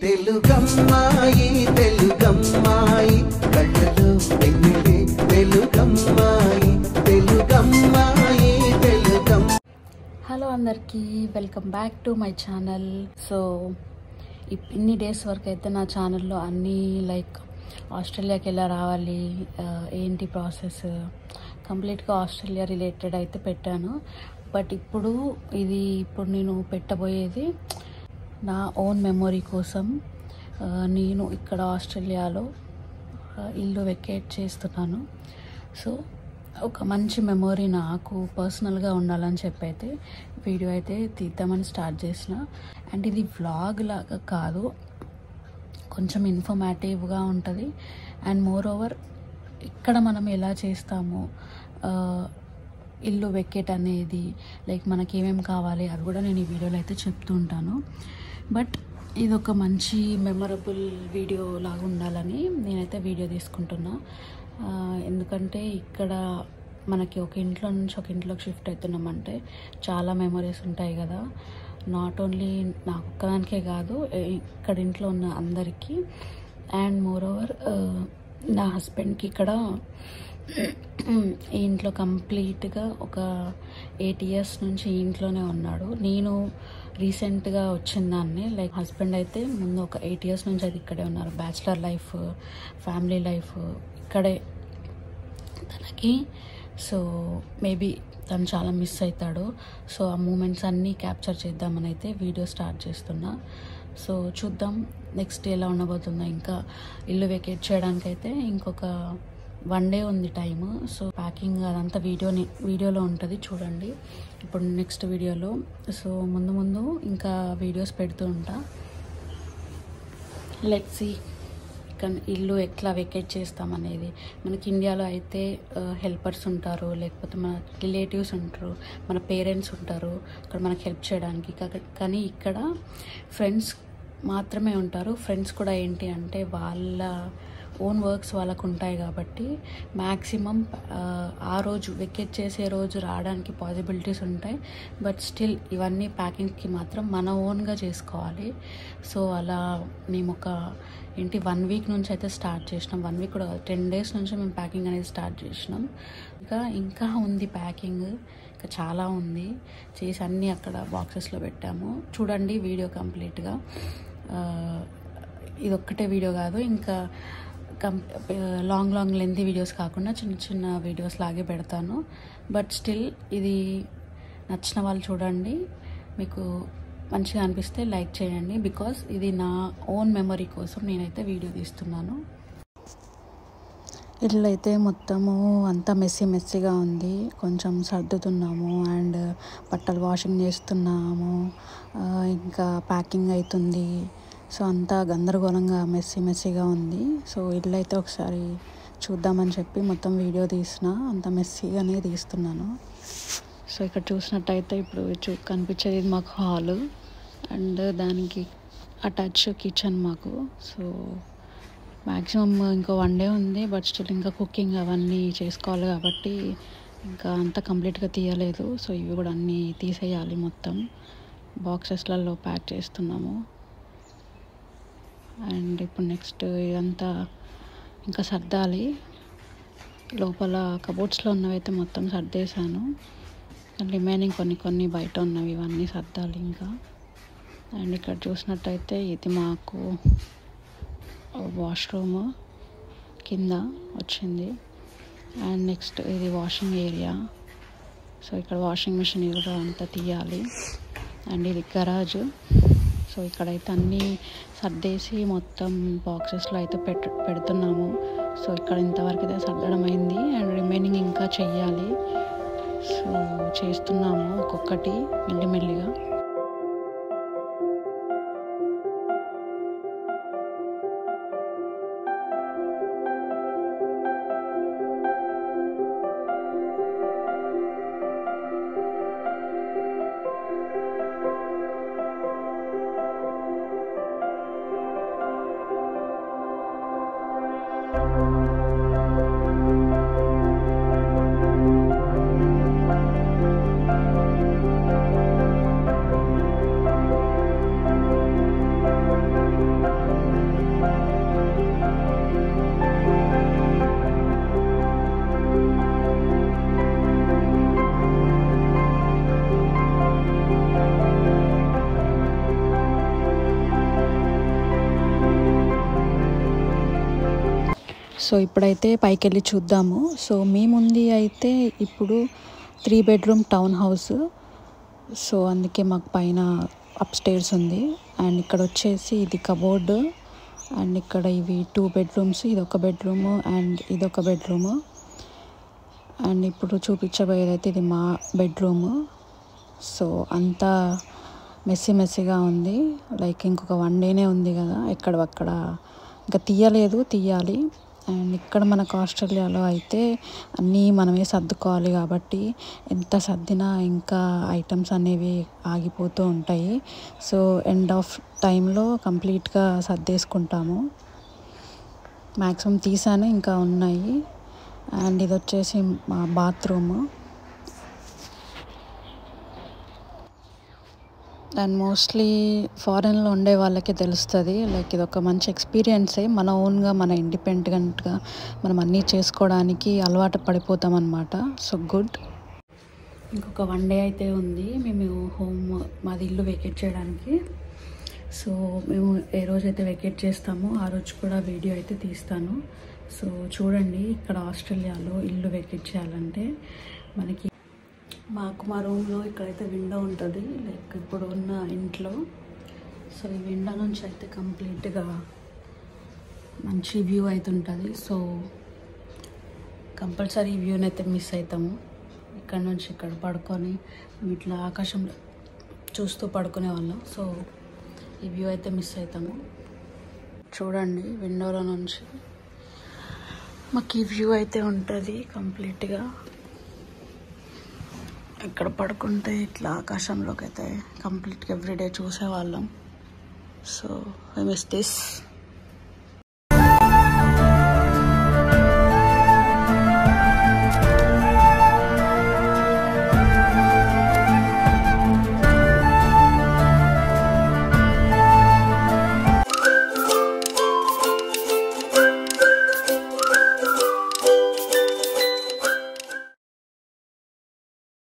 తెలుగమ్మాయి తెలుగమ్మాయి కళ్ళలో వెన్నెలే తెలుగమ్మాయి తెలుగమ్మాయి తెలుగమ్మ. హలో అందరికీ, welcome back to my channel. So ఇన్ని డేస్ వరకు అయితే నా ఛానల్లో అన్నీ లైక్ ఆస్ట్రేలియాకి ఎలా రావాలి, ఏంటి ప్రాసెస్, కంప్లీట్గా ఆస్ట్రేలియా రిలేటెడ్ అయితే పెట్టాను. బట్ ఇప్పుడు నేను పెట్టబోయేది నా ఓన్ మెమొరీ కోసం. నేను ఇక్కడ ఆస్ట్రేలియాలో ఇల్లు వెకేట్ చేస్తున్నాను. సో ఒక మంచి మెమొరీ నాకు పర్సనల్గా ఉండాలని చెప్పి అయితే వీడియో అయితే తీద్దామని స్టార్ట్ చేసిన. అండ్ ఇది వ్లాగ్ లాగా కాదు, కొంచెం ఇన్ఫర్మేటివ్గా ఉంటుంది. అండ్ మోర్ ఓవర్ ఇక్కడ మనం ఎలా చేస్తామో ఇల్లు వెకేట్ అనేది, లైక్ మనకి ఏమేమి కావాలి అది కూడా నేను ఈ వీడియోలో అయితే చెప్తూ ఉంటాను. బట్ ఇది ఒక మంచి మెమరబుల్ వీడియో లాగా ఉండాలని నేనైతే వీడియో తీసుకుంటున్నా. ఎందుకంటే ఇక్కడ మనకి ఒక ఇంట్లో నుంచి ఒక ఇంట్లోకి షిఫ్ట్ అవుతున్నామంటే చాలా మెమరీస్ ఉంటాయి కదా. నాట్ ఓన్లీ నాకు ఒక్కదానికే కాదు, ఇక్కడ ఇంట్లో ఉన్న అందరికీ. అండ్ మోర్ ఓవర్ నా హస్బెండ్కి ఇక్కడ ఈ ఇంట్లో కంప్లీట్గా ఒక 8 years నుంచి ఈ ఇంట్లోనే ఉన్నాడు. నేను రీసెంట్గా వచ్చిన దాన్ని, లైక్ హస్బెండ్ అయితే ముందు ఒక 8 years నుంచి అయితే ఇక్కడే ఉన్నారు. బ్యాచిలర్ లైఫ్, ఫ్యామిలీ లైఫ్ ఇక్కడే తనకి. సో మేబీ తను చాలా మిస్ అవుతాడు. సో ఆ మూమెంట్స్ అన్నీ క్యాప్చర్ చేద్దామని అయితే వీడియో స్టార్ట్ చేస్తున్నా. సో చూద్దాం నెక్స్ట్ ఎలా ఉండబోతుందో. ఇంకా ఇల్లు వెకేట్ చేయడానికి అయితే ఇంకొక 1 day ఉంది టైము. సో ప్యాకింగ్ అదంతా వీడియోలో ఉంటుంది, చూడండి ఇప్పుడు నెక్స్ట్ వీడియోలో. సో ముందు ఇంకా వీడియోస్ పెడుతూ ఉంటా. లెట్స్ సీ ఇక్కడ ఇల్లు ఎట్లా వెకేట్ చేస్తామనేది. మనకి ఇండియాలో అయితే హెల్పర్స్ ఉంటారు, లేకపోతే మన రిలేటివ్స్ ఉంటారు, మన పేరెంట్స్ ఉంటారు అక్కడ మనకి హెల్ప్ చేయడానికి. కానీ ఇక్కడ ఫ్రెండ్స్ మాత్రమే ఉంటారు. ఫ్రెండ్స్ కూడా ఏంటి అంటే వాళ్ళ ఓన్ వర్క్స్ వాళ్ళకు ఉంటాయి కాబట్టి మ్యాక్సిమం ఆ రోజు వెకేట్ చేసే రోజు రావడానికి పాసిబిలిటీస్ ఉంటాయి. బట్ స్టిల్ ఇవన్నీ ప్యాకింగ్కి మాత్రం మన ఓన్గా చేసుకోవాలి. సో అలా మేము ఒక 1 week నుంచి అయితే స్టార్ట్ చేసినాం. 1 week కూడా 10 days నుంచి మేము ప్యాకింగ్ అనేది స్టార్ట్ చేసినాం. ఇంకా ఉంది ప్యాకింగ్, ఇంకా చాలా ఉంది. చేసి అన్నీ అక్కడ బాక్సెస్లో పెట్టాము. చూడండి వీడియో కంప్లీట్గా. ఇది ఒక్కటే వీడియో కాదు, ఇంకా లాంగ్ లెంతీ వీడియోస్ కాకుండా చిన్న వీడియోస్ లాగే పెడతాను. బట్ స్టిల్ ఇది నచ్చిన వాళ్ళు చూడండి, మీకు మంచిగా అనిపిస్తే లైక్ చేయండి. బికాస్ ఇది నా ఓన్ మెమరీ కోసం నేనైతే వీడియో తీస్తున్నాను. ఇల్లు అయితే మొత్తము అంతా మెస్సీగా ఉంది. కొంచెం సర్దుతున్నాము అండ్ బట్టలు వాషింగ్ చేస్తున్నాము, ఇంకా ప్యాకింగ్ అవుతుంది. సో అంతా గందరగోళంగా మెస్సీగా ఉంది. సో ఇల్లు అయితే ఒకసారి చూద్దామని చెప్పి మొత్తం వీడియో తీసిన, అంత మెస్సీగానే తీస్తున్నాను. సో ఇక్కడ చూసినట్టయితే ఇప్పుడు కనిపించేది మాకు హాలు అండ్ దానికి అటాచ్ కిచెన్ మాకు. సో మ్యాక్సిమం ఇంకో 1 day ఉంది. బట్ స్టిల్ ఇంకా కుకింగ్ అవన్నీ చేసుకోవాలి కాబట్టి ఇంకా అంతా కంప్లీట్గా తీయలేదు. సో ఇవి కూడా అన్నీ తీసేయాలి, మొత్తం బాక్సెస్లలో ప్యాక్ చేస్తున్నాము. అండ్ ఇప్పుడు నెక్స్ట్ ఇదంతా ఇంకా సర్దాలి. లోపల కబోర్డ్స్లో ఉన్నవైతే మొత్తం సర్దేశాను. రిమైనింగ్ కొన్ని బయట ఉన్నవి ఇవన్నీ సర్దాలి ఇంకా. అండ్ ఇక్కడ చూసినట్టయితే ఇది మాకు వాష్రూమ్ కింద వచ్చింది. అండ్ నెక్స్ట్ ఇది వాషింగ్ ఏరియా. సో ఇక్కడ వాషింగ్ మిషన్ కూడా అంతా తీయాలి. అండ్ ఇది గరాజ్. సో ఇక్కడైతే అన్నీ సర్దేసి మొత్తం బాక్సెస్లో అయితే పెడుతున్నాము. సో ఇక్కడ ఇంతవరకు అయితే సర్దడం అయింది అండ్ రిమైనింగ్ ఇంకా చెయ్యాలి. సో చేస్తున్నాము ఒక్కొక్కటి మెల్లిమెల్లిగా. సో ఇప్పుడైతే పైకి వెళ్ళి చూద్దాము. సో మేముంది అయితే ఇప్పుడు 3 బెడ్రూమ్ టౌన్ హౌస్. సో అందుకే మాకు పైన అప్ స్టేర్స్ ఉంది. అండ్ ఇక్కడ వచ్చేసి ఇది కబోర్డ్. అండ్ ఇక్కడ ఇవి 2 బెడ్రూమ్స్, ఇది ఒక బెడ్రూము అండ్ ఇదొక బెడ్రూము. అండ్ ఇప్పుడు చూపించబోయేదైతే ఇది మా బెడ్రూము. సో అంతా మెస్సీగా ఉంది. లైక్ ఇంకొక 1 డేనే ఉంది కదా, ఎక్కడక్కడ ఇంకా తీయాలి. అండ్ ఇక్కడ మనకు ఆస్ట్రేలియాలో అయితే అన్నీ మనమే సర్దుకోవాలి కాబట్టి ఎంత సర్దినా ఇంకా ఐటమ్స్ అనేవి ఆగిపోతూ ఉంటాయి. సో ఎండ్ ఆఫ్ టైంలో కంప్లీట్గా సర్దేసుకుంటాము. మ్యాక్సిమం తీసాను, ఇంకా ఉన్నాయి. అండ్ ఇది వచ్చేసి మా బాత్రూము. అండ్ మోస్ట్లీ ఫారెన్లో ఉండే వాళ్ళకి తెలుస్తుంది. లైక్ ఇది ఒక మంచి ఎక్స్పీరియన్సే. మన ఓన్గా మన ఇండిపెండెంట్గా మనం అన్నీ చేసుకోవడానికి అలవాటు పడిపోతాం అన్నమాట. So good. ఇంకొక 1 డే అయితే ఉంది మేము మాది ఇల్లు వెకేట్ చేయడానికి. సో మేము ఏ రోజైతే వెకేట్ చేస్తామో ఆ రోజు కూడా వీడియో అయితే తీస్తాను. సో చూడండి, ఇక్కడ ఆస్ట్రేలియాలో ఇల్లు వెకేట్ చేయాలంటే మనకి మా రూమ్లో ఇక్కడైతే విండో ఉంటుంది, లైక్ ఇప్పుడు ఉన్న ఇంట్లో. సో ఈ విండో నుంచి అయితే కంప్లీట్గా మంచి వ్యూ అయితే ఉంటుంది. సో కంపల్సరీ ఈ వ్యూని అయితే మిస్ అవుతాము. ఇక్కడ నుంచి ఇక్కడ పడుకొని ఇట్లా ఆకాశంలో చూస్తూ పడుకునే వాళ్ళం. సో ఈ వ్యూ అయితే మిస్ అవుతాము. చూడండి, విండోలో నుంచి మాకు ఈ వ్యూ అయితే ఉంటుంది కంప్లీట్గా. ఇక్కడ పడుకుంటే ఇట్లా ఆకాశంలోకి అయితే కంప్లీట్గా ఎవ్రీడే చూసేవాళ్ళం. So I miss this.